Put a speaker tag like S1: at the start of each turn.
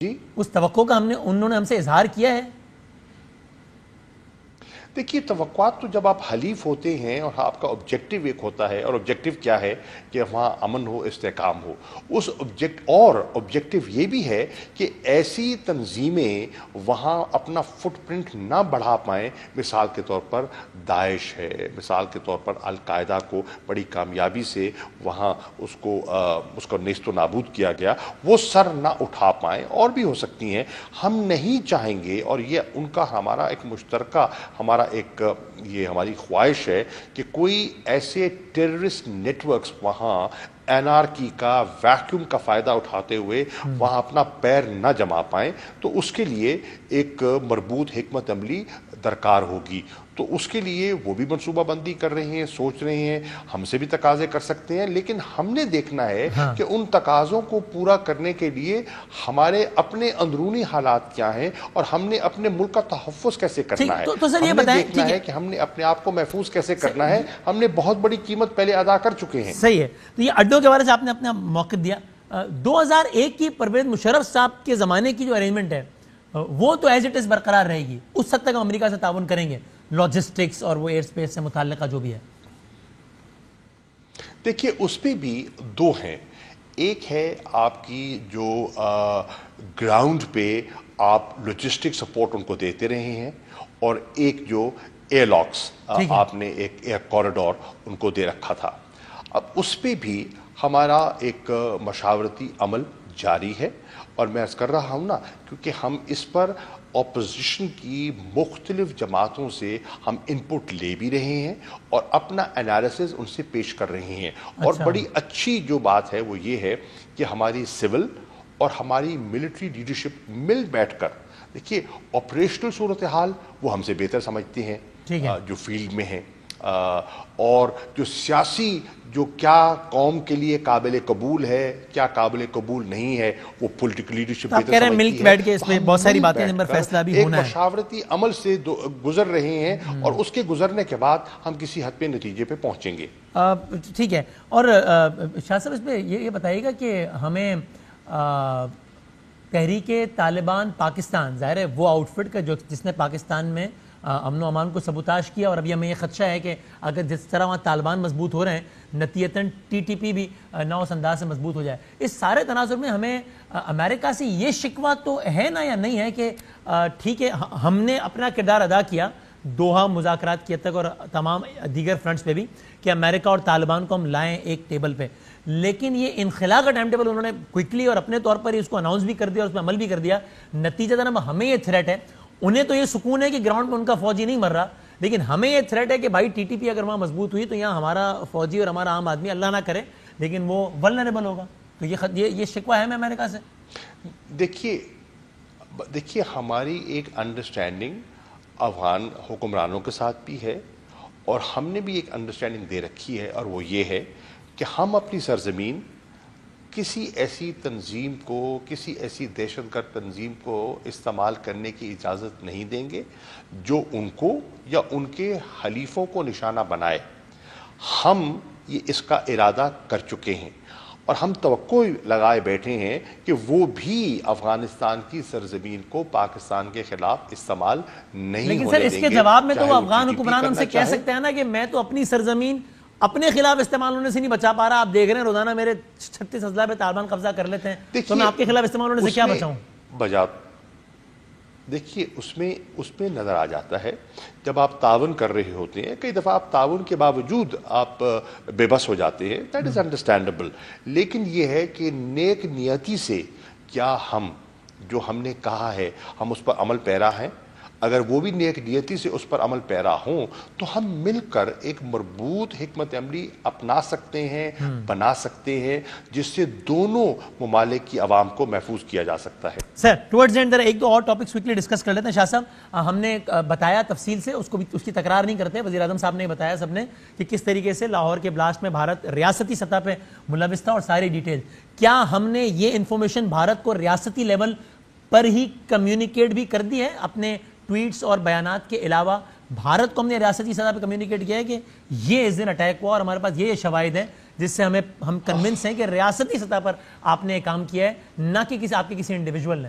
S1: جی
S2: اس توقع کا انہوں نے ہم سے اظہار کیا ہے؟
S1: دیکھیے، توقعات تو جب آپ حلیف ہوتے ہیں اور آپ کا آبجیکٹو ایک ہوتا ہے، اور آبجیکٹو کیا ہے کہ وہاں امن ہو، استحکام ہو، اس آبجیکٹو یہ بھی ہے کہ ایسی تنظیمیں وہاں اپنا فٹ پرنٹ نہ بڑھا پائیں. مثال کے طور پر داعش ہے، مثال کے طور پر القاعدہ کو بڑی کامیابی سے وہاں اس کو نیست و نابود کیا گیا، وہ سر نہ اٹھا پائیں. اور بھی ہو سکتی ہیں. ہم نہیں چاہیں گے، اور یہ ان کا ہمارا ایک مشترکہ یہ ہماری خواہش ہے کہ کوئی ایسے ٹیررسٹ نیٹ ورکس وہاں انارکی کا، ویکیوم کا فائدہ اٹھاتے ہوئے وہاں اپنا پیر نہ جما پائیں. تو اس کے لیے ایک مربوط حکمت عملی درکار ہوگی. تو اس کے لیے وہ بھی منصوبہ بندی کر رہے ہیں، سوچ رہے ہیں. ہم سے بھی تقاضے کر سکتے ہیں، لیکن ہم نے دیکھنا ہے کہ ان تقاضوں کو پورا کرنے کے لیے ہمارے اپنے اندرونی حالات کیا ہیں، اور ہم نے اپنے ملک کا تحفظ کیسے کرنا ہے.
S2: تو سر یہ
S1: ہم نے
S2: بتائیں،
S1: دیکھنا ہے کہ ہم نے اپنے آپ کو محفوظ کیسے کرنا ہے. ہم نے بہت بڑی قیمت پہلے ادا کر چکے ہیں.
S2: صحیح ہے. تو یہ اڈوں کے بارے سے آپ نے اپنا موقف دیا. 2001 کی پرویز مشرف صاحب کے زمانے کی جو ارینجمنٹ ہے وہ تو ایز اٹ از برقرار رہے گی. اس حد تک ہم امریکہ سے تعاون کریں گے، لاجسٹکس اور وہ ایئر سپیس سے متعلقہ جو بھی ہے.
S1: دیکھیے، اس پہ بھی دو ہیں. ایک ہے آپ کی جو گراؤنڈ پہ آپ لاجسٹک سپورٹ ان کو دیتے رہے ہیں، اور ایک جو ایئر لاکس آپ نے ایک ایئر کوریڈور ان کو دے رکھا تھا. اب اس پہ بھی ہمارا ایک مشاورتی عمل جاری ہے. اور میں عرض کر رہا ہوں نا، کیونکہ ہم اس پر اپوزیشن کی مختلف جماعتوں سے ہم انپٹ لے بھی رہے ہیں اور اپنا انالیسز ان سے پیش کر رہے ہیں. اور بڑی اچھی جو بات ہے وہ یہ ہے کہ ہماری سول اور ہماری ملٹری لیڈرشپ مل بیٹھ کر، دیکھیے، آپریشنل صورتحال وہ ہم سے بہتر سمجھتے ہیں جو فیلڈ میں ہیں، اور جو سیاسی جو کیا قوم کے لیے قابل قبول ہے، کیا قابل قبول نہیں ہے، وہ پولیٹیکل لیڈرشپ بہتر سمجھتی ہے.
S2: مل کے بیٹھ کے اس میں بہت ساری باتیں جن پر فیصلہ بھی ہونا ہے.
S1: ایک مشاورتی عمل سے گزر رہے ہیں، اور اس کے گزرنے کے بعد ہم کسی حد پہ نتیجے پہ پہنچیں گے.
S2: ٹھیک ہے. اور شاہ صاحب اس پہ یہ بتائیے گا کہ ہمیں تحریک طالبان پاکستان، ظاہر ہے وہ آؤٹ فٹ کا جس نے پاکستان میں امن و امان کو سبوتاش کیا، اور ابھی ہمیں یہ خدشہ ہے کہ اگر جس طرح وہاں طالبان مضبوط ہو رہے ہیں، نتیجتاً ٹی ٹی پی بھی نہ اس انداز سے مضبوط ہو جائے. اس سارے تناظر میں ہمیں امریکہ سے یہ شکوہ تو ہے نا یا نہیں ہے کہ ٹھیک ہے ہم نے اپنا کردار ادا کیا دوحہ مذاکرات کی حد تک اور تمام دیگر فرنٹس پہ بھی، کہ امریکہ اور طالبان کو ہم لائیں ایک ٹیبل پہ، لیکن یہ انخلا کا ٹائم ٹیبل انہوں نے کوئکلی اور اپنے طور پر اس کو اناؤنس بھی کر دیا اور اس پہ عمل بھی کر دیا. نتیجہ جناب ہمیں یہ تھریٹ ہے. انہیں تو یہ سکون ہے کہ گراؤنڈ پہ ان کا فوجی نہیں مر رہا، لیکن ہمیں یہ تھریٹ ہے کہ بھائی ٹی ٹی پی اگر وہاں مضبوط ہوئی تو یہاں ہمارا فوجی اور ہمارا عام آدمی اللہ نہ کرے لیکن وہ ولنریبل ہوگا. تو یہ شکوہ ہے میں امریکہ سے.
S1: دیکھیے ہماری ایک انڈرسٹینڈنگ افغان حکمرانوں کے ساتھ بھی ہے، اور ہم نے بھی ایک انڈرسٹینڈنگ دے رکھی ہے، اور وہ یہ ہے کہ ہم اپنی سرزمین کسی ایسی تنظیم کو، کسی ایسی دہشت گرد تنظیم کو استعمال کرنے کی اجازت نہیں دیں گے جو ان کو یا ان کے حلیفوں کو نشانہ بنائے. ہم اس کا ارادہ کر چکے ہیں، اور ہم توقع لگائے بیٹھے ہیں کہ وہ بھی افغانستان کی سرزمین کو پاکستان کے خلاف استعمال نہیں ہونے دیں گے.
S2: لیکن سر اس کے جواب میں تو وہ افغان حکمران ہم سے کہہ سکتے ہیں نا کہ میں تو اپنی سرزمین اپنے خلاف استعمال ہونے سے نہیں بچا پا رہا. آپ دیکھ رہے ہیں روزانہ میرے 36 اضلاع پہ طالبان قبضہ کر لیتے ہیں، تو میں آپ کے خلاف استعمال ہونے سے کیا بچاؤں؟
S1: دیکھیے اس میں نظر آ جاتا ہے جب آپ تعاون کر رہے ہوتے ہیں، کئی دفعہ آپ تعاون کے باوجود آپ بے بس ہو جاتے ہیں، دیٹ از انڈرسٹینڈیبل. لیکن یہ ہے کہ نیک نیتی سے کیا جو ہم نے کہا ہے ہم اس پر عمل پیرا ہیں. اگر وہ بھی نیک نیتی سے اس پر عمل پیرا ہوں تو ہم مل کر ایک مربوط حکمت عملی اپنا سکتے ہیں، بنا سکتے ہیں، جس سے دونوں ممالک کی عوام کو محفوظ کیا جا سکتا ہے.
S2: سر ٹورڈز اینڈ ایک دو اور ٹاپکس کوئکلی ڈسکس کر لیتے ہیں. شاہ صاحب ہم نے بتایا تفصیل سے، اس کی تکرار نہیں کرتے، وزیر اعظم صاحب نے بتایا سب نے کہ کس طریقے سے لاہور کے بلاسٹ میں بھارت ریاستی سطح پہ ملوث تھا اور ساری ڈیٹیل. کیا ہم نے یہ انفارمیشن بھارت کو ریاستی لیول پر ہی کمیونیکیٹ بھی کر دی ہے؟ اپنے ٹویٹس اور بیانات کے علاوہ بھارت کو ہم نے ریاستی سطح پہ کمیونیکیٹ کیا ہے کہ یہ اس دن اٹیک ہوا اور ہمارے پاس یہ شواہد ہیں جس سے ہم کنونس ہیں کہ ریاستی سطح پر آپ نے کام کیا ہے، نہ کہ آپ کے کسی انڈیویجول نے؟